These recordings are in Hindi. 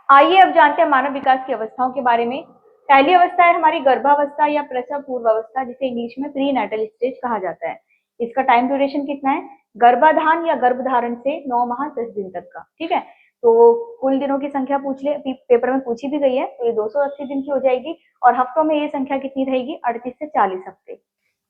आइए अब जानते हैं मानव विकास की अवस्थाओं के बारे में। पहली अवस्था है हमारी गर्भावस्था या प्रसव पूर्व अवस्था, जिसे इंग्लिश में प्री नेटल स्टेज कहा जाता है। इसका टाइम ड्यूरेशन कितना है? गर्भाधान या गर्भधारण से 9 माह 10 दिन तक का। ठीक है, तो कुल दिनों की संख्या पूछ ले, पेपर में पूछी भी गई है, तो ये 280 दिन की हो जाएगी। और हफ्तों में ये संख्या कितनी रहेगी? 38 से 40 हफ्ते।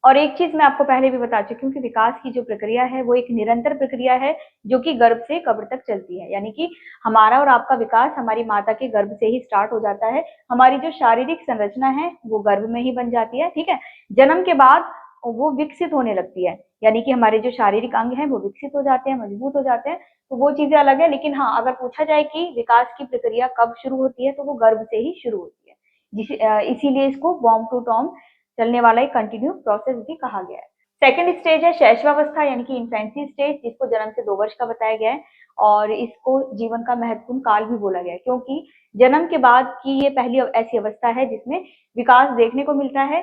और एक चीज मैं आपको पहले भी बता चुकी हूँ कि विकास की जो प्रक्रिया है वो एक निरंतर प्रक्रिया है, जो कि गर्भ से कब्र तक चलती है। यानी कि हमारा और आपका विकास हमारी माता के गर्भ से ही स्टार्ट हो जाता है। हमारी जो शारीरिक संरचना है वो गर्भ में ही बन जाती है। ठीक है, जन्म के बाद वो विकसित होने लगती है, यानी कि हमारे जो शारीरिक अंग हैं वो विकसित हो जाते हैं, मजबूत हो जाते हैं। तो वो चीजें अलग है। लेकिन हाँ, अगर पूछा जाए कि विकास की प्रक्रिया कब शुरू होती है, तो वो गर्भ से ही शुरू होती है। इसीलिए इसको बॉर्न टू टर्म चलने वाला एक कंटिन्यू प्रोसेस भी कहा गया है। सेकेंड स्टेज है शैशवावस्था, यानी कि इन्फेंसी स्टेज, जिसको जन्म से 2 वर्ष का बताया गया है। और इसको जीवन का महत्वपूर्ण काल भी बोला गया है, क्योंकि जन्म के बाद की ये पहली ऐसी अवस्था है जिसमें विकास देखने को मिलता है,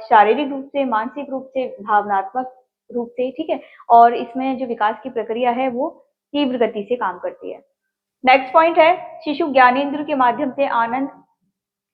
शारीरिक रूप से, मानसिक रूप से, भावनात्मक रूप से। ठीक है, और इसमें जो विकास की प्रक्रिया है वो तीव्र गति से काम करती है। नेक्स्ट पॉइंट है शिशु ज्ञानेंद्रिय के माध्यम से आनंद,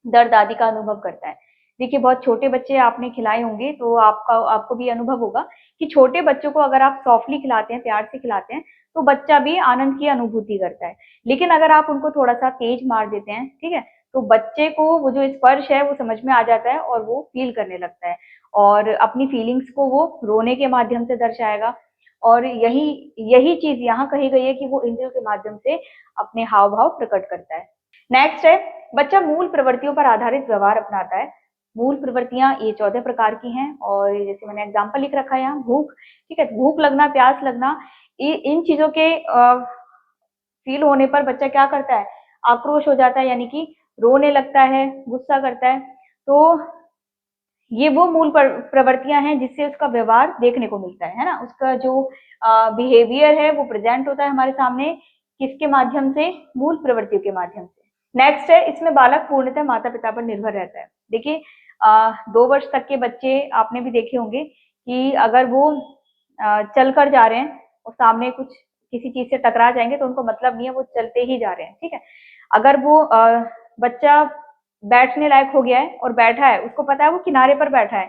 दर्द आदि का अनुभव करता है। देखिए, बहुत छोटे बच्चे आपने खिलाए होंगे, तो आपको भी अनुभव होगा कि छोटे बच्चों को अगर आप सॉफ्टली खिलाते हैं, प्यार से खिलाते हैं, तो बच्चा भी आनंद की अनुभूति करता है। लेकिन अगर आप उनको थोड़ा सा तेज मार देते हैं, ठीक है, तो बच्चे को वो जो स्पर्श है वो समझ में आ जाता है और वो फील करने लगता है, और अपनी फीलिंग्स को वो रोने के माध्यम से दर्शाएगा। और यही यही चीज यहाँ कही गई है कि वो इंद्रियों के माध्यम से अपने हाव भाव प्रकट करता है। नेक्स्ट है बच्चा मूल प्रवृत्तियों पर आधारित व्यवहार अपनाता है। मूल प्रवृत्तियां ये 14 प्रकार की हैं, और जैसे मैंने एग्जांपल लिख रखा है यहाँ, भूख। ठीक है, भूख लगना, प्यास लगना, इन चीजों के फील होने पर बच्चा क्या करता है? आक्रोश हो जाता है, यानी कि रोने लगता है, गुस्सा करता है। तो ये वो मूल प्रवृत्तियां हैं जिससे उसका व्यवहार देखने को मिलता है ना। उसका जो बिहेवियर है वो प्रेजेंट होता है हमारे सामने, किसके माध्यम से? मूल प्रवृत्तियों के माध्यम से। नेक्स्ट है इसमें बालक पूर्णतः माता पिता पर निर्भर रहता है। देखिए, 2 वर्ष तक के बच्चे आपने भी देखे होंगे कि अगर वो चल कर जा रहे हैं और सामने कुछ किसी चीज से टकरा जाएंगे तो उनको मतलब नहीं है, वो चलते ही जा रहे हैं। ठीक है, अगर वो बच्चा बैठने लायक हो गया है और बैठा है, उसको पता है वो किनारे पर बैठा है,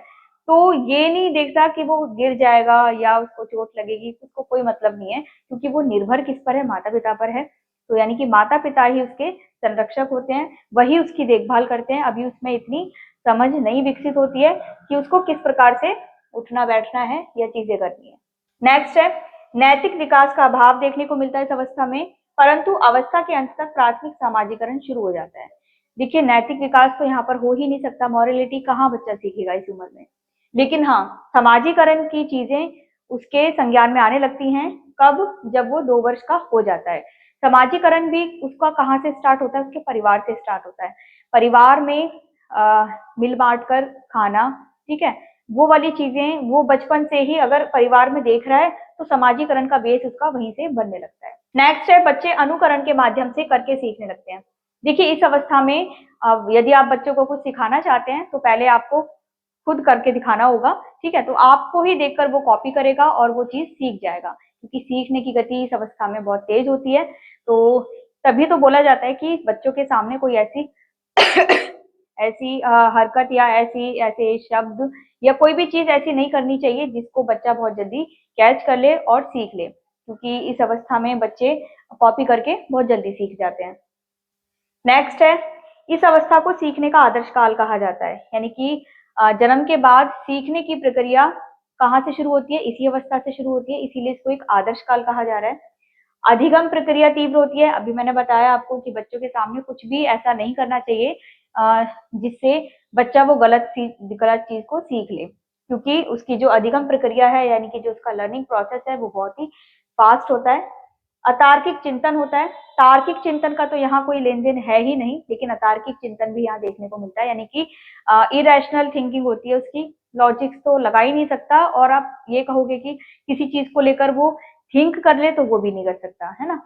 तो ये नहीं देखता कि वो गिर जाएगा या उसको चोट लगेगी, उसको कोई मतलब नहीं है, क्योंकि वो निर्भर किस पर है? माता पिता पर है। तो यानी कि माता पिता ही उसके संरक्षक होते हैं, वही उसकी देखभाल करते हैं। अभी उसमें इतनी समझ नहीं विकसित होती है कि उसको किस प्रकार से उठना बैठना है या चीजें करनी है। नेक्स्ट है नैतिक विकास का अभाव देखने को मिलता है इस अवस्था में, परंतु अवस्था के अंत तक प्राथमिक सामाजिकरण शुरू हो जाता है। देखिए, नैतिक विकास तो यहाँ पर हो ही नहीं सकता, मॉरलिटी कहाँ बच्चा सीखेगा इस उम्र में। लेकिन हाँ, समाजीकरण की चीजें उसके संज्ञान में आने लगती हैं। कब? जब वो 2 वर्ष का हो जाता है। समाजीकरण भी उसका कहाँ से स्टार्ट होता है? उसके परिवार से स्टार्ट होता है। परिवार में मिल बांट कर खाना, ठीक है, वो वाली चीजें वो बचपन से ही अगर परिवार में देख रहा है तो समाजीकरण का बेस उसका वहीं से बनने लगता है। नेक्स्ट है बच्चे अनुकरण के माध्यम से करके सीखने लगते हैं। देखिए, इस अवस्था में यदि आप बच्चों को कुछ सिखाना चाहते हैं तो पहले आपको खुद करके दिखाना होगा। ठीक है, तो आपको ही देखकर वो कॉपी करेगा और वो चीज सीख जाएगा, क्योंकि सीखने की गति इस अवस्था में बहुत तेज होती है। तो तभी तो बोला जाता है कि बच्चों के सामने कोई ऐसी ऐसी हरकत या ऐसे शब्द या कोई भी चीज ऐसी नहीं करनी चाहिए जिसको बच्चा बहुत जल्दी कैच कर ले और सीख ले, क्योंकि इस अवस्था में बच्चे कॉपी करके बहुत जल्दी सीख जाते हैं। नेक्स्ट है इस अवस्था को सीखने का आदर्श काल कहा जाता है, यानी कि जन्म के बाद सीखने की प्रक्रिया कहाँ से शुरू होती है? इसी अवस्था से शुरू होती है, इसीलिए इसको एक आदर्श काल कहा जा रहा है। अधिगम प्रक्रिया तीव्र होती है। अभी मैंने बताया आपको कि बच्चों के सामने कुछ भी ऐसा नहीं करना चाहिए जिससे बच्चा वो गलत चीज को सीख ले, क्योंकि उसकी जो अधिगम प्रक्रिया है, यानी कि जो उसका लर्निंग प्रोसेस है, वो बहुत ही फास्ट होता है। अतार्किक चिंतन होता है। तार्किक चिंतन का तो यहाँ कोई लेन देन है ही नहीं, लेकिन अतार्किक चिंतन भी यहाँ देखने को मिलता है, यानी कि इरेशनल थिंकिंग होती है उसकी। लॉजिक्स तो लगा ही नहीं सकता, और आप ये कहोगे कि किसी चीज को लेकर वो थिंक कर ले तो वो भी नहीं कर सकता, है ना।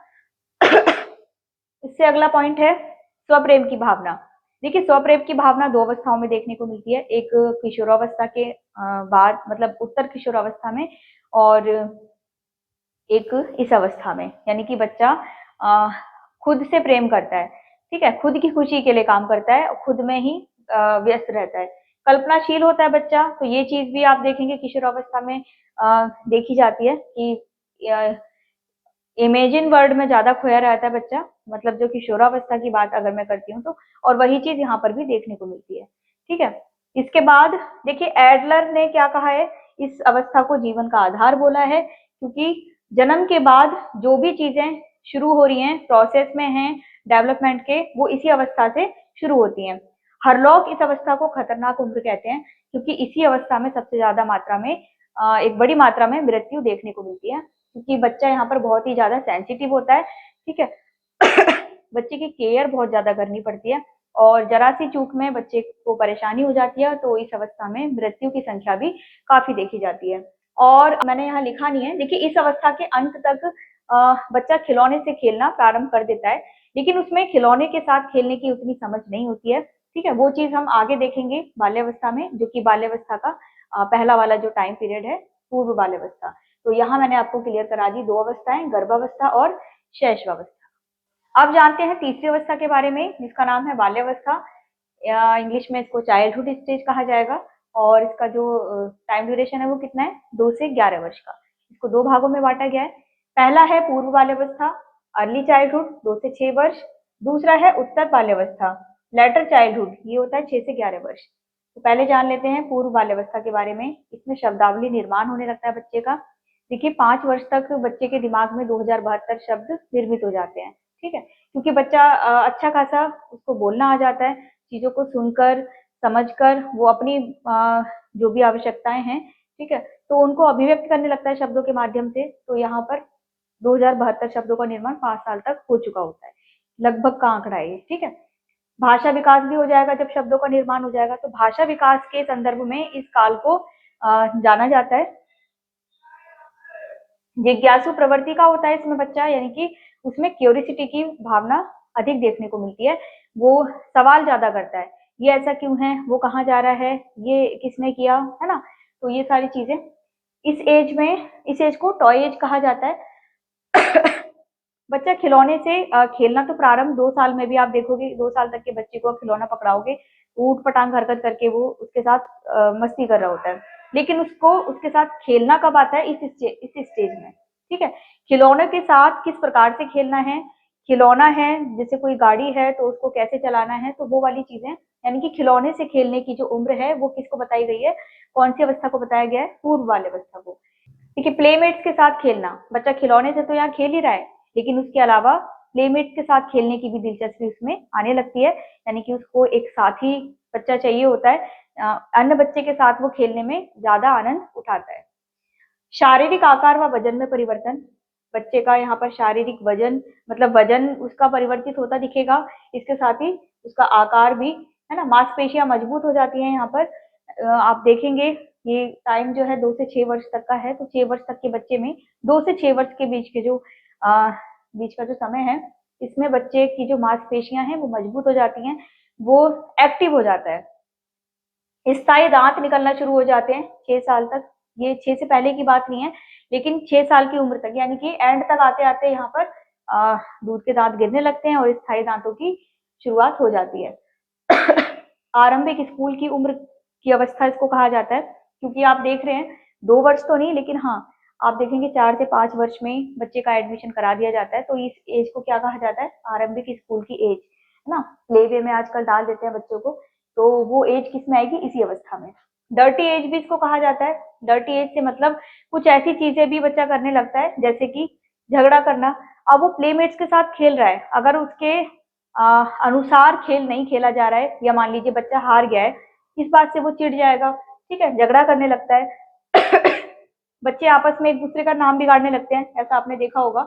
इससे अगला पॉइंट है स्वप्रेम की भावना। देखिए, स्वप्रेम की भावना 2 अवस्थाओं में देखने को मिलती है, एक किशोरावस्था के बाद, मतलब उत्तर किशोरावस्था में, और एक इस अवस्था में, यानी कि बच्चा खुद से प्रेम करता है। ठीक है, खुद की खुशी के लिए काम करता है, खुद में ही व्यस्त रहता है। कल्पनाशील होता है बच्चा, तो ये चीज भी आप देखेंगे किशोरावस्था में देखी जाती है कि इमेजिन वर्ल्ड में ज्यादा खोया रहता है बच्चा, मतलब जो किशोरावस्था की बात अगर मैं करती हूँ तो, और वही चीज यहाँ पर भी देखने को मिलती है। ठीक है, इसके बाद देखिए एडलर ने क्या कहा है, इस अवस्था को जीवन का आधार बोला है, क्योंकि जन्म के बाद जो भी चीजें शुरू हो रही हैं, प्रोसेस में हैं डेवलपमेंट के, वो इसी अवस्था से शुरू होती हैं। हरलॉक इस अवस्था को खतरनाक उम्र कहते हैं, क्योंकि इसी अवस्था में सबसे ज्यादा मात्रा में एक बड़ी मात्रा में मृत्यु देखने को मिलती है, क्योंकि बच्चा यहाँ पर बहुत ही ज्यादा सेंसिटिव होता है। ठीक है, बच्चे की केयर बहुत ज्यादा करनी पड़ती है, और जरा सी चूक में बच्चे को परेशानी हो जाती है, तो इस अवस्था में मृत्यु की संख्या भी काफी देखी जाती है। और मैंने यहाँ लिखा नहीं है, देखिए इस अवस्था के अंत तक बच्चा खिलौने से खेलना प्रारंभ कर देता है, लेकिन उसमें खिलौने के साथ खेलने की उतनी समझ नहीं होती है। ठीक है, वो चीज हम आगे देखेंगे बाल्यावस्था में, जो कि बाल्यावस्था का पहला वाला जो टाइम पीरियड है, पूर्व बाल्यावस्था। तो यहाँ मैंने आपको क्लियर करा दी दो अवस्थाएं, गर्भावस्था और शैशवावस्था। अब जानते हैं तीसरी अवस्था के बारे में, जिसका नाम है बाल्यावस्था, या इंग्लिश में इसको चाइल्डहुड स्टेज कहा जाएगा। और इसका जो टाइम ड्यूरेशन है वो कितना है, 2 से 11 वर्ष का। इसको दो भागों में बांटा गया है। पहला है पूर्व बाल्यावस्था, अर्ली चाइल्डहुड 2 से 6 वर्ष। दूसरा है उत्तर बाल्यावस्था, लेटर चाइल्डहुड, ये होता है 6 से 11 वर्ष। तो पहले जान लेते हैं पूर्व बाल्यावस्था के बारे में। इसमें शब्दावली निर्माण होने लगता है बच्चे का। देखिए 5 वर्ष तक बच्चे के दिमाग में 2072 शब्द निर्मित हो जाते हैं। ठीक है, क्योंकि बच्चा अच्छा खासा उसको बोलना आ जाता है, चीजों को सुनकर समझकर वो अपनी जो भी आवश्यकताएं हैं, ठीक है, तो उनको अभिव्यक्त करने लगता है शब्दों के माध्यम से। तो यहाँ पर 2072 शब्दों का निर्माण 5 साल तक हो चुका होता है, लगभग का आंकड़ा है ये। ठीक है, भाषा विकास भी हो जाएगा जब शब्दों का निर्माण हो जाएगा। तो भाषा विकास के संदर्भ में इस काल को जाना जाता है। जिज्ञासु प्रवृत्ति का होता है इसमें बच्चा, यानी कि उसमें क्यूरियोसिटी की भावना अधिक देखने को मिलती है। वो सवाल ज्यादा करता है, ये ऐसा क्यों है, वो कहाँ जा रहा है, ये किसने किया, है ना। तो ये सारी चीजें इस एज को टॉय एज कहा जाता है। बच्चा खिलौने से खेलना तो प्रारंभ 2 साल में भी आप देखोगे, 2 साल तक के बच्चे को खिलौना पकड़ाओगे, ऊट पटांग हरकत करके वो उसके साथ मस्ती कर रहा होता है। लेकिन उसको उसके साथ खेलना कब आता है, इस स्टेज में। ठीक है, खिलौने के साथ किस प्रकार से खेलना है, खिलौना है जैसे कोई गाड़ी है तो उसको कैसे चलाना है, तो वो वाली चीजें, यानी कि खिलौने से खेलने की जो उम्र है वो किसको बताई गई है, कौन सी अवस्था को बताया गया है, पूर्व वाले अवस्था को। ठीक है, प्लेमेट्स के साथ खेलना, बच्चा खिलौने से तो यहाँ खेल ही रहा है, लेकिन उसके अलावा प्लेमेट्स के साथ खेलने की भी दिलचस्पी उसमें आने लगती है, यानी कि उसको एक साथी बच्चा चाहिए होता है, अन्य बच्चे के साथ वो खेलने में ज्यादा आनंद उठाता है। शारीरिक आकार व वजन में परिवर्तन, बच्चे का यहाँ पर शारीरिक वजन, मतलब वजन उसका परिवर्तित होता दिखेगा, इसके साथ ही उसका आकार भी, है ना, मांसपेशियां मजबूत हो जाती हैं यहाँ पर। आप देखेंगे ये टाइम जो है 2 से 6 वर्ष तक का है, तो 6 वर्ष तक के बच्चे में, 2 से 6 वर्ष के बीच का जो समय है, इसमें बच्चे की जो मांसपेशियां हैं वो मजबूत हो जाती हैं, वो एक्टिव हो जाता है। स्थायी दांत निकलना शुरू हो जाते हैं 6 साल तक, ये 6 से पहले की बात नहीं है, लेकिन 6 साल की उम्र तक, यानी कि एंड तक आते आते यहाँ पर दूध के दांत गिरने लगते हैं और स्थायी दांतों की शुरुआत हो जाती है। आरंभिक स्कूल की उम्र की अवस्था इसको कहा जाता है, क्योंकि आप देख रहे हैं 2 वर्ष तो नहीं, लेकिन हाँ आप देखेंगे 4 से 5 वर्ष में बच्चे का एडमिशन करा दिया जाता है। तो इस एज को क्या कहा जाता है, आरंभिक स्कूल की एज, है ना। प्ले वे में आजकल डाल देते हैं बच्चों को, तो वो एज किस में आएगी, इसी अवस्था में। डर्टी एज भी इसको कहा जाता है। डर्टी एज से मतलब कुछ ऐसी चीजें भी बच्चा करने लगता है जैसे कि झगड़ा करना। अब वो प्लेमेट्स के साथ खेल रहा है, अगर उसके अनुसार खेल नहीं खेला जा रहा है, या मान लीजिए बच्चा हार गया है, इस बात से वो चिढ़ जाएगा, ठीक है, झगड़ा करने लगता है। बच्चे आपस में एक दूसरे का नाम बिगाड़ने लगते हैं, ऐसा आपने देखा होगा।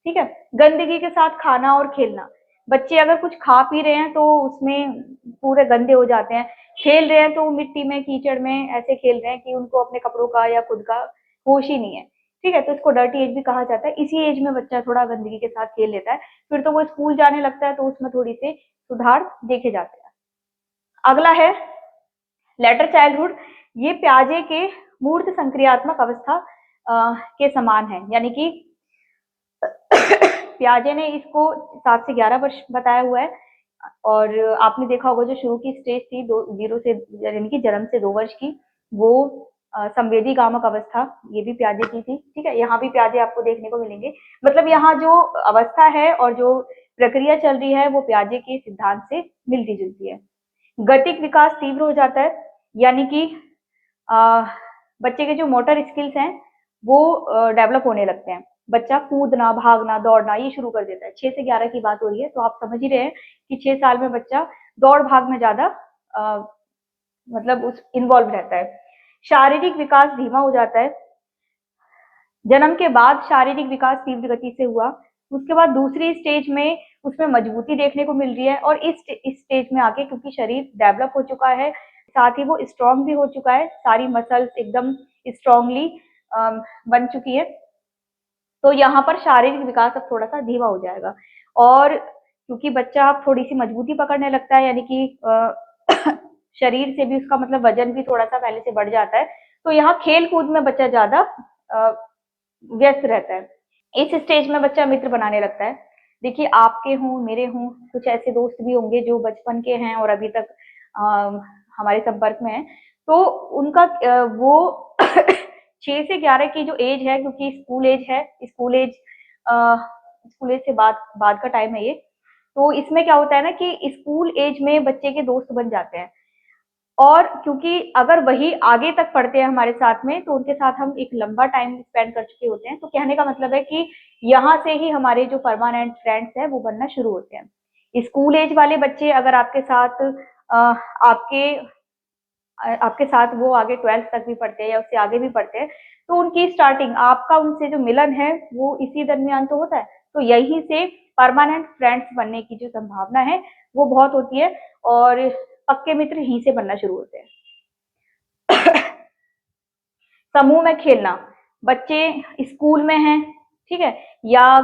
ठीक है, गंदगी के साथ खाना और खेलना, बच्चे अगर कुछ खा पी रहे हैं तो उसमें पूरे गंदे हो जाते हैं, खेल रहे हैं तो मिट्टी में कीचड़ में ऐसे खेल रहे हैं कि उनको अपने कपड़ों का या खुद का होश ही नहीं है। ठीक है, तो इसको डर्टी एज भी कहा जाता है। इसी एज में बच्चा थोड़ा गंदगी के साथ खेल लेता है, फिर तो वो स्कूल जाने लगता है तो उसमें थोड़ी से सुधार देखे जाते हैं। अगला है लेटर चाइल्डहुड, ये प्याजे के मूर्त संक्रियात्मक अवस्था के समान है, यानी कि प्याजे ने इसको 7 से 11 वर्ष बताया हुआ है और आपने देखा होगा जो शुरू की स्टेज थी 0 से यानी कि जन्म से 2 वर्ष की, वो संवेदी गामक अवस्था, ये भी प्याजे की थी। ठीक है, यहाँ भी प्याजे आपको देखने को मिलेंगे। मतलब यहाँ जो अवस्था है और जो प्रक्रिया चल रही है वो प्याजे के सिद्धांत से मिलती जुलती है। गतिक विकास तीव्र हो जाता है, यानी कि बच्चे के जो मोटर स्किल्स हैं वो डेवलप होने लगते हैं। बच्चा कूदना, भागना, दौड़ना ये शुरू कर देता है। 6 से 11 की बात हो रही है, तो आप समझ ही रहे हैं कि 6 साल में बच्चा दौड़ भाग में ज्यादा मतलब उस इन्वॉल्व रहता है। शारीरिक विकास धीमा हो जाता है। जन्म के बाद शारीरिक विकास तीव्र गति से हुआ, उसके बाद दूसरी स्टेज में उसमें मजबूती देखने को मिल रही है, और इस स्टेज में आके क्योंकि शरीर डेवलप हो चुका है, साथ ही वो स्ट्रांग भी हो चुका है, सारी मसल्स एकदम स्ट्रांगली बन चुकी है, तो यहाँ पर शारीरिक विकास अब थोड़ा सा धीमा हो जाएगा। और क्योंकि बच्चा अब थोड़ी सी मजबूती पकड़ने लगता है, यानी कि शरीर से भी उसका मतलब वजन भी थोड़ा सा पहले से बढ़ जाता है, तो यहाँ खेल कूद में बच्चा ज्यादा व्यस्त रहता है। इस स्टेज में बच्चा मित्र बनाने लगता है। देखिए, आपके हों, मेरे हों, कुछ ऐसे दोस्त भी होंगे जो बचपन के हैं और अभी तक हमारे संपर्क में हैं, तो उनका वो 6 से 11 की जो एज है, क्योंकि स्कूल एज है, स्कूल एज से बाद का टाइम है ये, तो इसमें क्या होता है ना कि स्कूल एज में बच्चे के दोस्त बन जाते हैं, और क्योंकि अगर वही आगे तक पढ़ते हैं हमारे साथ में, तो उनके साथ हम एक लंबा टाइम स्पेंड कर चुके होते हैं। तो कहने का मतलब है कि यहाँ से ही हमारे जो परमानेंट फ्रेंड्स हैं वो बनना शुरू होते हैं। स्कूल एज वाले बच्चे अगर आपके साथ आपके साथ वो आगे 12th तक भी पढ़ते हैं या उससे आगे भी पढ़ते हैं, तो उनकी स्टार्टिंग, आपका उनसे जो मिलन है वो इसी दरमियान तो होता है, तो यहीं से परमानेंट फ्रेंड्स बनने की जो संभावना है वो बहुत होती है, और पक्के मित्र यहीं से बनना शुरू होते हैं। समूह में खेलना, बच्चे स्कूल में हैं, ठीक है, या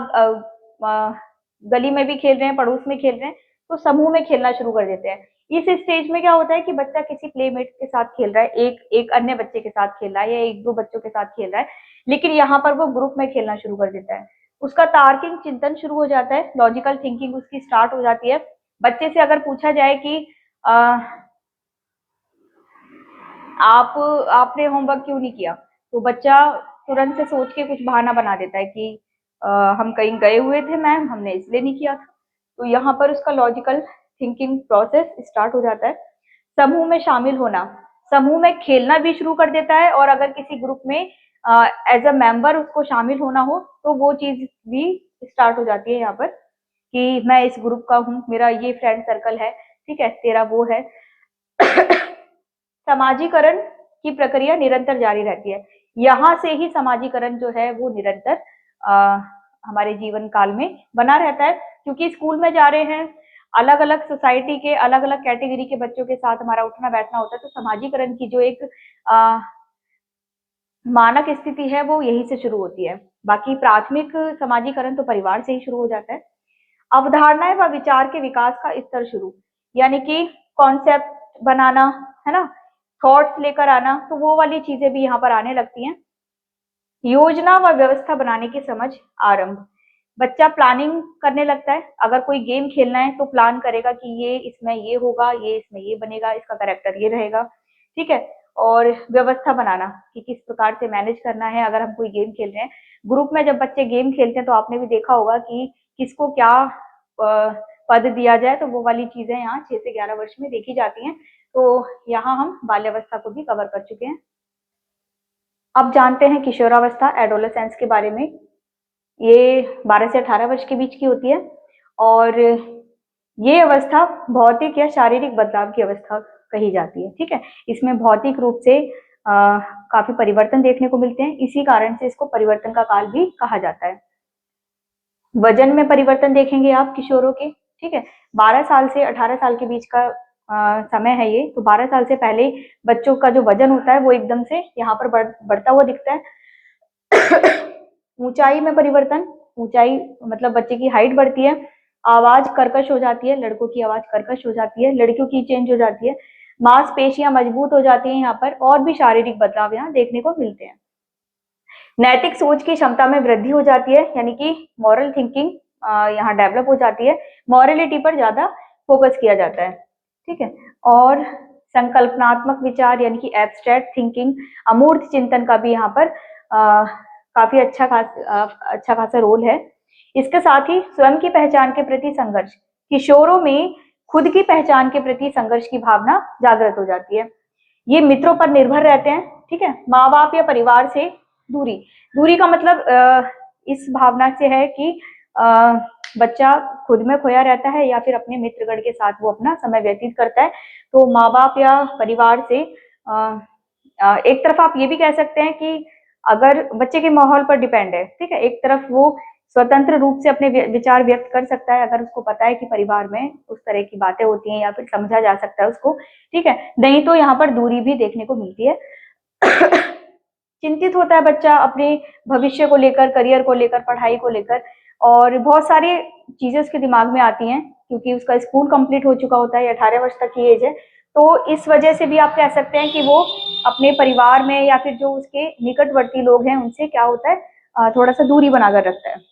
गली में भी खेल रहे हैं, पड़ोस में खेल रहे हैं, तो समूह में खेलना शुरू कर देते हैं। इस स्टेज में क्या होता है कि बच्चा किसी प्लेमेट के साथ खेल रहा है, एक अन्य बच्चे के साथ खेल रहा है या एक दो बच्चों के साथ खेल रहा है, लेकिन यहाँ पर वो ग्रुप में खेलना शुरू कर देता है। उसका तार्किक चिंतन शुरू हो जाता है, लॉजिकल थिंकिंग उसकी स्टार्ट हो जाती है। बच्चे से अगर पूछा जाए कि आपने होमवर्क क्यों नहीं किया, तो बच्चा तुरंत से सोच के कुछ बहाना बना देता है कि हम कहीं गए हुए थे मैम, हमने इसलिए नहीं किया था। तो यहाँ पर उसका लॉजिकल थिंकिंग प्रोसेस स्टार्ट हो जाता है। समूह में शामिल होना, समूह में खेलना भी शुरू कर देता है, और अगर किसी ग्रुप में एज अ मेंबर उसको शामिल होना हो तो वो चीज भी स्टार्ट हो जाती है यहाँ पर, कि मैं इस ग्रुप का हूँ, मेरा ये फ्रेंड सर्कल है, ठीक है, तेरा वो है। समाजीकरण की प्रक्रिया निरंतर जारी रहती है। यहाँ से ही समाजीकरण जो है वो निरंतर हमारे जीवन काल में बना रहता है, क्योंकि स्कूल में जा रहे हैं, अलग अलग सोसाइटी के अलग अलग कैटेगरी के बच्चों के साथ हमारा उठना बैठना होता है, तो समाजीकरण की जो एक मानक स्थिति है वो यही से शुरू होती है। बाकी प्राथमिक समाजीकरण तो परिवार से ही शुरू हो जाता है। अवधारणाएं व विचार के विकास का स्तर शुरू, यानी कि कॉन्सेप्ट बनाना, है ना, थॉट्स लेकर आना, तो वो वाली चीजें भी यहाँ पर आने लगती हैं। योजना व व्यवस्था बनाने की समझ आरंभ, बच्चा प्लानिंग करने लगता है। अगर कोई गेम खेलना है तो प्लान करेगा कि ये इसमें ये होगा, ये इसमें ये बनेगा, इसका कैरेक्टर ये रहेगा, ठीक है। और व्यवस्था बनाना कि किस प्रकार से मैनेज करना है। अगर हम कोई गेम खेल रहे हैं, ग्रुप में जब बच्चे गेम खेलते हैं तो आपने भी देखा होगा कि किसको क्या पद दिया जाए, तो वो वाली चीजें यहाँ 6 से 11 वर्ष में देखी जाती हैं। तो यहाँ हम बाल्यावस्था को भी कवर कर चुके हैं। अब जानते हैं किशोरावस्था, एडोलेसेंस के बारे में। ये 12 से 18 वर्ष के बीच की होती है, और ये अवस्था भौतिक या शारीरिक बदलाव की अवस्था कही जाती है, ठीक है। इसमें भौतिक रूप से काफी परिवर्तन देखने को मिलते हैं, इसी कारण से इसको परिवर्तन का काल भी कहा जाता है। वजन में परिवर्तन देखेंगे आप किशोरों के, ठीक है। 12 साल से 18 साल के बीच का समय है ये, तो 12 साल से पहले बच्चों का जो वजन होता है वो एकदम से यहाँ पर बढ़ता हुआ दिखता है। ऊंचाई में परिवर्तन, ऊंचाई मतलब बच्चे की हाइट बढ़ती है। आवाज कर्कश हो जाती है, लड़कों की आवाज कर्कश हो जाती है, लड़कियों की चेंज हो जाती है। मांसपेशियां मजबूत हो जाती हैं यहाँ पर, और भी शारीरिक बदलाव यहाँ देखने को मिलते हैं। नैतिक सोच की क्षमता में वृद्धि हो जाती है, यानी कि मॉरल थिंकिंग यहाँ डेवलप हो जाती है। मॉरलिटी पर ज्यादा फोकस किया जाता है। ठीक है, और संकल्पनात्मक विचार यानी कि एब्स्ट्रैक्ट थिंकिंग, अमूर्त चिंतन का भी यहाँ पर काफी अच्छा खासा रोल है। इसके साथ ही स्वयं की पहचान के प्रति संघर्ष, किशोरों में खुद की पहचान के प्रति संघर्ष की भावना जागृत हो जाती है। ये मित्रों पर निर्भर रहते हैं। ठीक है, माँ बाप या परिवार से दूरी, दूरी का मतलब इस भावना से है कि बच्चा खुद में खोया रहता है या फिर अपने मित्रगण के साथ वो अपना समय व्यतीत करता है। तो माँ बाप या परिवार से एक तरफ आप ये भी कह सकते हैं कि अगर बच्चे के माहौल पर डिपेंड है। ठीक है, एक तरफ वो स्वतंत्र रूप से अपने विचार व्यक्त कर सकता है अगर उसको पता है कि परिवार में उस तरह की बातें होती हैं या फिर समझा जा सकता है उसको। ठीक है, नहीं तो यहाँ पर दूरी भी देखने को मिलती है। चिंतित होता है बच्चा अपने भविष्य को लेकर, करियर को लेकर, पढ़ाई को लेकर, और बहुत सारी चीजें उसके दिमाग में आती हैं क्योंकि उसका स्कूल कंप्लीट हो चुका होता है, 18 वर्ष तक की एज है। तो इस वजह से भी आप कह सकते हैं कि वो अपने परिवार में या फिर जो उसके निकटवर्ती लोग हैं उनसे क्या होता है, थोड़ा सा दूरी बनाकर रखता है।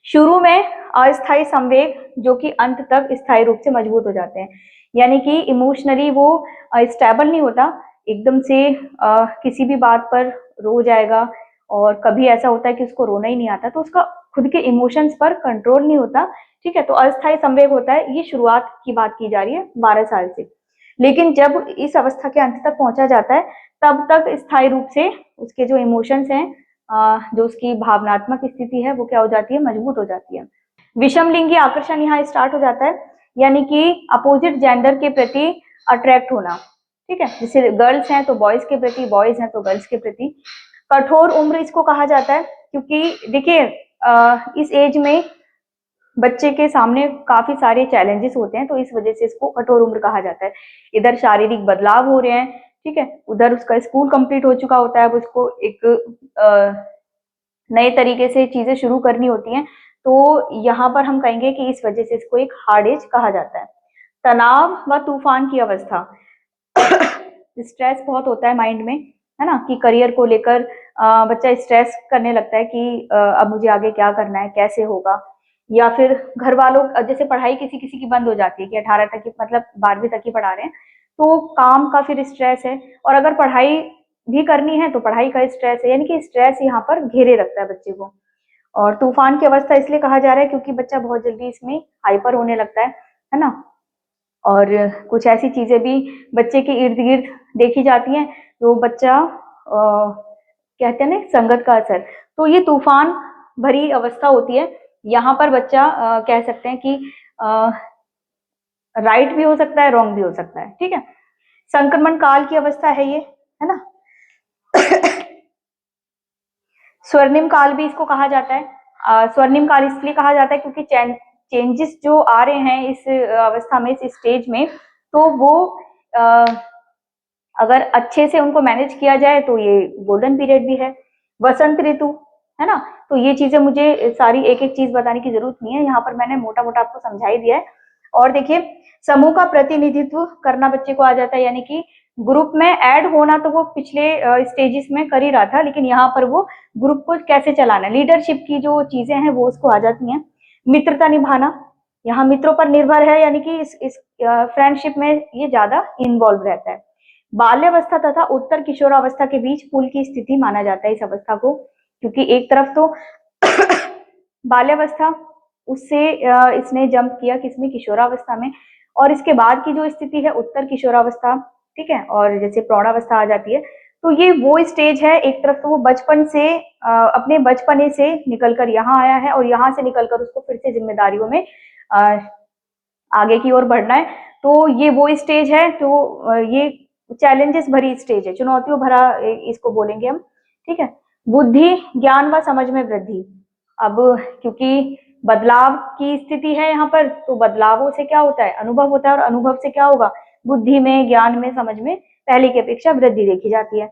शुरू में अस्थायी संवेग जो कि अंत तक स्थायी रूप से मजबूत हो जाते हैं, यानी कि इमोशनली वो स्टेबल नहीं होता, एकदम से किसी भी बात पर रो जाएगा, और कभी ऐसा होता है कि उसको रोना ही नहीं आता, तो उसका खुद के इमोशंस पर कंट्रोल नहीं होता। ठीक है, तो अस्थायी संवेग होता है। ये शुरुआत की बात की जा रही है 12 साल से, लेकिन जब इस अवस्था के अंत तक पहुंचा जाता है तब तक स्थायी रूप से उसके जो इमोशंस हैं, जो उसकी भावनात्मक स्थिति है वो क्या हो जाती है, मजबूत हो जाती है। विषम लिंगी आकर्षण यहाँ स्टार्ट हो जाता है, यानी कि अपोजिट जेंडर के प्रति अट्रैक्ट होना। ठीक है, जैसे गर्ल्स हैं तो बॉयज के प्रति, बॉयज हैं तो गर्ल्स के प्रति। कठोर उम्र इसको कहा जाता है क्योंकि देखिए इस एज में बच्चे के सामने काफी सारे चैलेंजेस होते हैं, तो इस वजह से इसको कठोर उम्र कहा जाता है। इधर शारीरिक बदलाव हो रहे हैं, ठीक है, उधर उसका स्कूल कंप्लीट हो चुका होता है, अब उसको एक नए तरीके से चीजें शुरू करनी होती हैं, तो यहाँ पर हम कहेंगे कि इस वजह से इसको एक हार्ड एज कहा जाता है। तनाव व तूफान की अवस्था, स्ट्रेस बहुत होता है माइंड में, है ना, कि करियर को लेकर बच्चा स्ट्रेस करने लगता है कि अब मुझे आगे क्या करना है, कैसे होगा, या फिर घर वालों, जैसे पढ़ाई किसी किसी की बंद हो जाती है कि 18 तक की, मतलब 12वीं तक की पढ़ा रहे हैं, तो काम का फिर स्ट्रेस है, और अगर पढ़ाई भी करनी है तो पढ़ाई का स्ट्रेस है, यानी कि स्ट्रेस यहाँ पर घेरे रखता है बच्चे को। और तूफान की अवस्था इसलिए कहा जा रहा है क्योंकि बच्चा बहुत जल्दी इसमें हाइपर होने लगता है ना, और कुछ ऐसी चीजें भी बच्चे के इर्द गिर्द देखी जाती हैं जो बच्चा कहते हैं ना संगत का असर, तो ये तूफान भरी अवस्था होती है। यहाँ पर बच्चा कह सकते हैं कि राइट भी हो सकता है, रॉन्ग भी हो सकता है। ठीक है, संक्रमण काल की अवस्था है ये, है ना। स्वर्णिम काल भी इसको कहा जाता है। स्वर्णिम काल इसलिए कहा जाता है क्योंकि चेंजेस जो आ रहे हैं इस अवस्था में, इस स्टेज में, तो वो अगर अच्छे से उनको मैनेज किया जाए तो ये गोल्डन पीरियड भी है। वसंत ऋतु, है ना, तो ये चीजें मुझे सारी एक एक चीज बताने की जरूरत नहीं है, यहाँ पर मैंने मोटा मोटा आपको समझा ही दिया है। और देखिए, समूह का प्रतिनिधित्व करना बच्चे को आ जाता है, यानी कि ग्रुप में ऐड होना तो वो पिछले स्टेजेस में कर ही रहा था, लेकिन यहाँ पर वो ग्रुप को कैसे चलाना, लीडरशिप की जो चीजें हैं वो उसको आ जाती हैं। मित्रता निभाना, यहाँ मित्रों पर निर्भर है, यानी कि इस फ्रेंडशिप में ये ज्यादा इन्वॉल्व रहता है। बाल्यावस्था तथा उत्तर किशोरावस्था के बीच पुल की स्थिति माना जाता है इस अवस्था को, क्योंकि एक तरफ तो बाल्यावस्था, उससे इसने जंप किया किसमें, किशोरावस्था में, और इसके बाद की जो स्थिति है उत्तर किशोरावस्था, ठीक है, और जैसे प्रौढ़ावस्था आ जाती है, तो ये वो स्टेज है, एक तरफ तो वो बचपन से अपने बचपने से निकलकर यहाँ आया है, और यहाँ से निकलकर उसको फिर से जिम्मेदारियों में आगे की ओर बढ़ना है, तो ये वो स्टेज है, तो ये चैलेंजेस भरी स्टेज है, चुनौतियों भरा इसको बोलेंगे हम। ठीक है, बुद्धि, ज्ञान व समझ में वृद्धि। अब क्योंकि बदलाव की स्थिति है यहाँ पर, तो बदलावों से क्या होता है, अनुभव होता है, और अनुभव से क्या होगा, बुद्धि में, ज्ञान में, समझ में पहले की अपेक्षा वृद्धि देखी जाती है।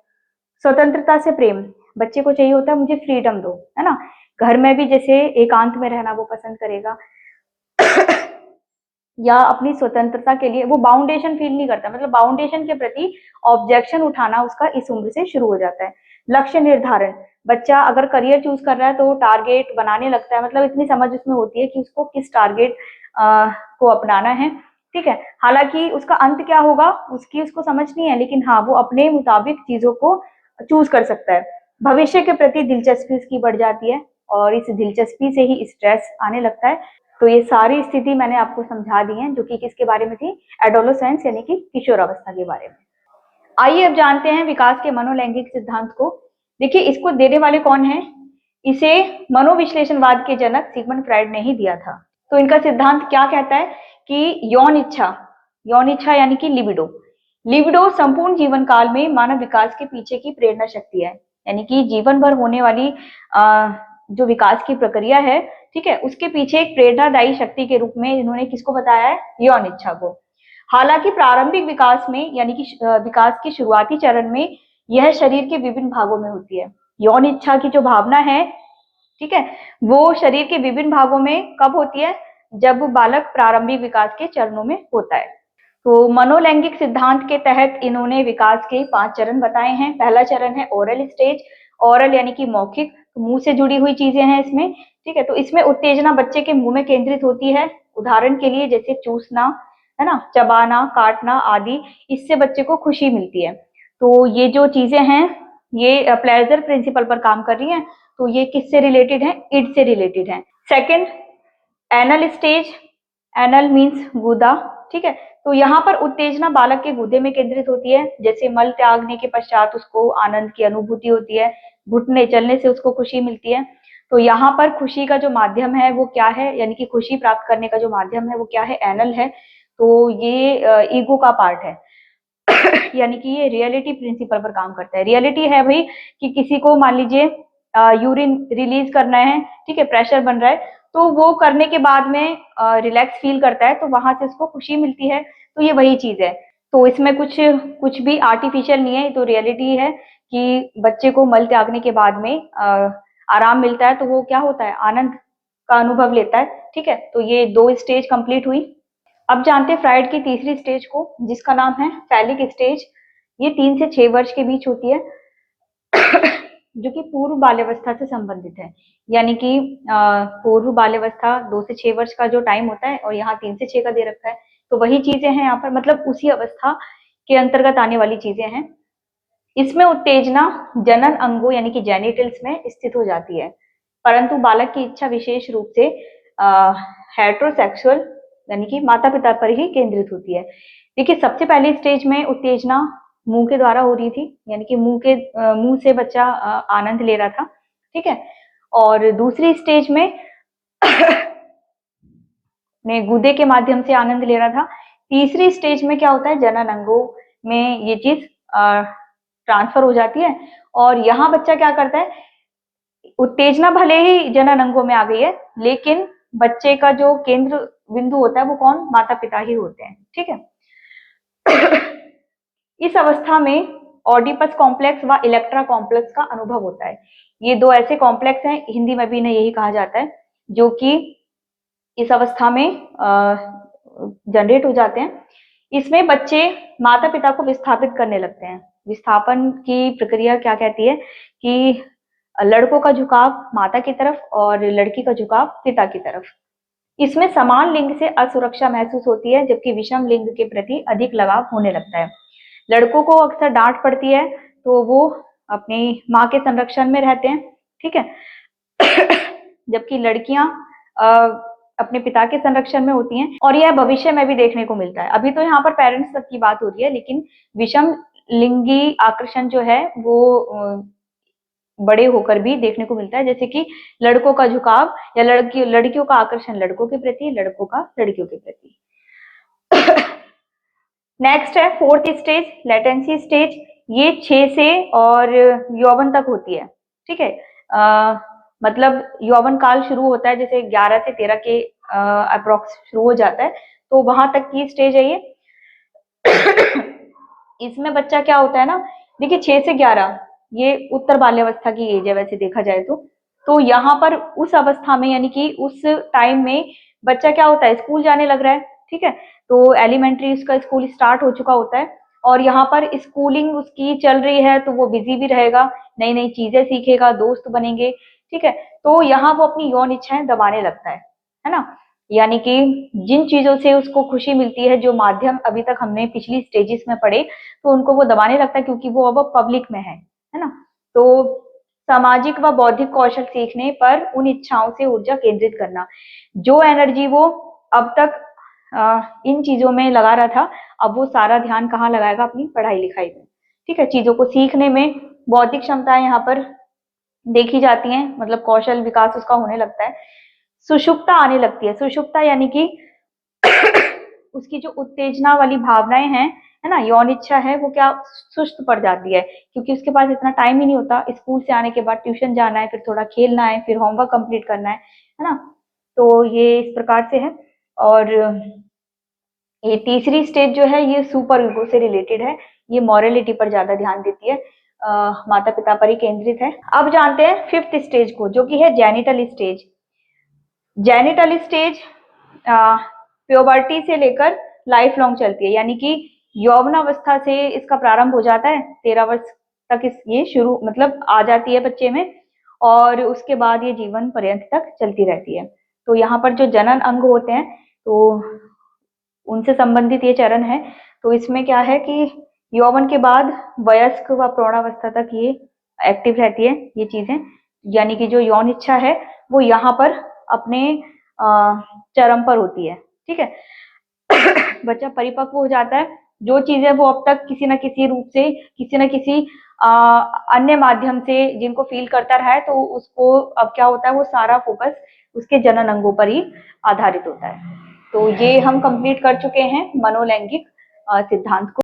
स्वतंत्रता से प्रेम, बच्चे को चाहिए होता है मुझे फ्रीडम दो, है ना, घर में भी जैसे एकांत में रहना वो पसंद करेगा, या अपनी स्वतंत्रता के लिए वो बाउंडेशन फील नहीं करता, मतलब बाउंडेशन के प्रति ऑब्जेक्शन उठाना उसका इस उम्र से शुरू हो जाता है। लक्ष्य निर्धारण, बच्चा अगर करियर चूज कर रहा है तो टारगेट बनाने लगता है, मतलब इतनी समझ उसमें होती है कि उसको किस टारगेट को अपनाना है, ठीक है। हालांकि उसका अंत क्या होगा उसकी उसको समझ नहीं है, लेकिन हाँ वो अपने मुताबिक चीजों को चूज कर सकता है। भविष्य के प्रति दिलचस्पी उसकी बढ़ जाती है और इस दिलचस्पी से ही स्ट्रेस आने लगता है। तो ये सारी स्थिति मैंने आपको समझा दी है, जो कि किसके बारे में थी, एडोलेसेंस यानी कि किशोर अवस्था के बारे में। आइए अब जानते हैं विकास के मनोलैंगिक सिद्धांत को। देखिए इसको देने वाले कौन है, इसे मनोविश्लेषणवाद के जनक सिगमंड फ्राइड ने ही दिया था। तो इनका सिद्धांत क्या कहता है कि यौन इच्छा यानी कि लिबिडो, लिबिडो संपूर्ण जीवन काल में मानव विकास के पीछे की प्रेरणा शक्ति है। यानी कि जीवन भर होने वाली जो विकास की प्रक्रिया है, ठीक है, उसके पीछे एक प्रेरणादायी शक्ति के रूप में इन्होंने किसको बताया है, यौन इच्छा को। हालांकि प्रारंभिक विकास में यानी कि विकास के शुरुआती चरण में यह शरीर के विभिन्न भागों में होती है। यौन इच्छा की जो भावना है, ठीक है, वो शरीर के विभिन्न भागों में कब होती है, जब बालक प्रारंभिक विकास के चरणों में होता है। तो मनोलैंगिक सिद्धांत के तहत इन्होंने विकास के 5 चरण बताए हैं। पहला चरण है ओरल स्टेज, ओरल यानी कि मौखिक, मुंह से जुड़ी हुई चीजें हैं इसमें, ठीक है। तो इसमें उत्तेजना बच्चे के मुंह में केंद्रित होती है, उदाहरण के लिए जैसे चूसना, है ना, चबाना, काटना आदि, इससे बच्चे को खुशी मिलती है। तो ये जो चीजें हैं ये प्लेजर प्रिंसिपल पर काम कर रही हैं। तो ये किससे रिलेटेड है, इड से रिलेटेड है। Second anal stage, anal means गुदा, ठीक है। तो यहाँ पर उत्तेजना बालक के गुदे में केंद्रित होती है, जैसे मल त्यागने के पश्चात उसको आनंद की अनुभूति होती है, घुटने चलने से उसको खुशी मिलती है। तो यहाँ पर खुशी का जो माध्यम है वो क्या है, यानी कि खुशी प्राप्त करने का जो माध्यम है वो क्या है, एनल है। तो ये ईगो का पार्ट है यानी कि ये रियलिटी प्रिंसिपल पर काम करता है। रियलिटी है भाई कि किसी को मान लीजिए यूरिन रिलीज करना है, ठीक है, प्रेशर बन रहा है, तो वो करने के बाद में रिलैक्स फील करता है, तो वहां से उसको खुशी मिलती है। तो ये वही चीज है। तो इसमें कुछ कुछ भी आर्टिफिशियल नहीं है, तो रियलिटी है कि बच्चे को मल त्यागने के बाद में आराम मिलता है, तो वो क्या होता है, आनंद का अनुभव लेता है, ठीक है। तो ये 2 स्टेज कंप्लीट हुई। अब जानते हैं फ्राइड की तीसरी स्टेज को, जिसका नाम है फैलिक स्टेज। ये 3 से 6 वर्ष के बीच होती है जो कि पूर्व बाल्यावस्था से संबंधित है। यानी कि पूर्व बाल्यावस्था 2 से 6 वर्ष का जो टाइम होता है, और यहाँ 3 से 6 का दे रखा है। तो वही चीजें हैं यहाँ पर, मतलब उसी अवस्था के अंतर्गत आने वाली चीजें हैं। इसमें उत्तेजना जनन अंगों यानी कि जेनिटल्स में स्थित हो जाती है, परंतु बालक की इच्छा विशेष रूप से हेट्रोसेक्सुअल यानी कि माता पिता पर ही केंद्रित होती है। देखिए सबसे पहली स्टेज में उत्तेजना मुंह के द्वारा हो रही थी, यानी कि मुंह से बच्चा आनंद ले रहा था, ठीक है। और दूसरी स्टेज में ने गुदे के माध्यम से आनंद ले रहा था। तीसरी स्टेज में क्या होता है, जनन अंगों में ये चीज ट्रांसफर हो जाती है, और यहाँ बच्चा क्या करता है, उत्तेजना भले ही जनन अंगों में आ गई है, लेकिन बच्चे का जो केंद्र बिंदु होता है वो कौन, माता पिता ही होते हैं, ठीक है। इस अवस्था में ऑडिपस कॉम्प्लेक्स व इलेक्ट्रा कॉम्प्लेक्स का अनुभव होता है। ये 2 ऐसे कॉम्प्लेक्स हैं, हिंदी में भी इन्हें यही कहा जाता है, जो कि इस अवस्था में जनरेट हो जाते हैं। इसमें बच्चे माता पिता को विस्थापित करने लगते हैं। विस्थापन की प्रक्रिया क्या कहती है कि लड़कों का झुकाव माता की तरफ और लड़की का झुकाव पिता की तरफ। इसमें समान लिंग से असुरक्षा महसूस होती है, जबकि विषम लिंग के प्रति अधिक लगाव होने लगता है। लड़कों को अक्सर डांट पड़ती है, तो वो अपनी माँ के संरक्षण में रहते हैं, ठीक है। जबकि लड़कियां अपने पिता के संरक्षण में होती हैं, और यह भविष्य में भी देखने को मिलता है। अभी तो यहाँ पर पेरेंट्स तक की बात हो रही है, लेकिन विषम लिंगी आकर्षण जो है वो बड़े होकर भी देखने को मिलता है, जैसे कि लड़कों का झुकाव या लड़कियों का आकर्षण लड़कों के प्रति, लड़कों का लड़कियों के प्रति। नेक्स्ट है 4th स्टेज, लेटेंसी स्टेज। ये 6 से और यौवन तक होती है, ठीक है। मतलब यौवन काल शुरू होता है जैसे 11 से 13 के अप्रोक्स शुरू हो जाता है, तो वहां तक की स्टेज है ये। इसमें बच्चा क्या होता है ना, देखिए 6 से 11 ये उत्तर बाल्यावस्था की एज है वैसे देखा जाए तो यहाँ पर उस अवस्था में यानी कि उस टाइम में बच्चा क्या होता है, स्कूल जाने लग रहा है, ठीक है। तो एलिमेंट्री उसका स्कूल स्टार्ट हो चुका होता है, और यहाँ पर स्कूलिंग उसकी चल रही है, तो वो बिजी भी रहेगा, नई नई चीजें सीखेगा, दोस्त बनेंगे, ठीक है। तो यहाँ वो अपनी यौन इच्छाएं दबाने लगता है ना। यानी कि जिन चीजों से उसको खुशी मिलती है, जो माध्यम अभी तक हमने पिछली स्टेजेस में पढ़े, तो उनको वो दबाने लगता है क्योंकि वो अब पब्लिक में है ना। तो सामाजिक व बौद्धिक कौशल सीखने पर उन इच्छाओं से ऊर्जा केंद्रित करना। जो एनर्जी वो अब तक इन चीजों में लगा रहा था, अब वो सारा ध्यान कहाँ लगाएगा? अपनी पढ़ाई लिखाई में। ठीक है, चीजों को सीखने में बौद्धिक क्षमताएं यहाँ पर देखी जाती हैं, मतलब कौशल विकास उसका होने लगता है। सुषुप्ता आने लगती है। सुषुप्ता यानी कि उसकी जो उत्तेजना वाली भावनाएं हैं, है ना, यौन इच्छा है, वो क्या सुस्त पड़ जाती है, क्योंकि उसके पास इतना टाइम ही नहीं होता। स्कूल से आने के बाद ट्यूशन जाना है, फिर थोड़ा खेलना है, फिर होमवर्क कंप्लीट करना है ना। तो ये इस प्रकार से है। और ये तीसरी स्टेज जो है, ये सुपर ईगो से रिलेटेड है। ये मॉरलिटी पर ज्यादा ध्यान देती है, माता पिता पर ही केंद्रित है। अब जानते हैं फिफ्थ स्टेज को, जो कि है genital stage. Genital stage puberty से लेकर लाइफ लॉन्ग चलती है, यानी कि यौवनावस्था से इसका प्रारंभ हो जाता है। 13 वर्ष तक ये शुरू मतलब आ जाती है बच्चे में, और उसके बाद ये जीवन पर्यंत तक चलती रहती है। तो यहाँ पर जो जनन अंग होते हैं, तो उनसे संबंधित ये चरण है। तो इसमें क्या है कि यौवन के बाद वयस्क व प्रौढ़ावस्था तक ये एक्टिव रहती है ये चीजें, यानी कि जो यौन इच्छा है वो यहाँ पर अपने चरम पर होती है। ठीक है, बच्चा परिपक्व हो जाता है। जो चीजें वो अब तक किसी न किसी रूप से, किसी न किसी अन्य माध्यम से जिनको फील करता रहा है, तो उसको अब क्या होता है, वो सारा फोकस उसके जनन अंगों पर ही आधारित होता है। तो ये हम कंप्लीट कर चुके हैं मनोलैंगिक सिद्धांत को।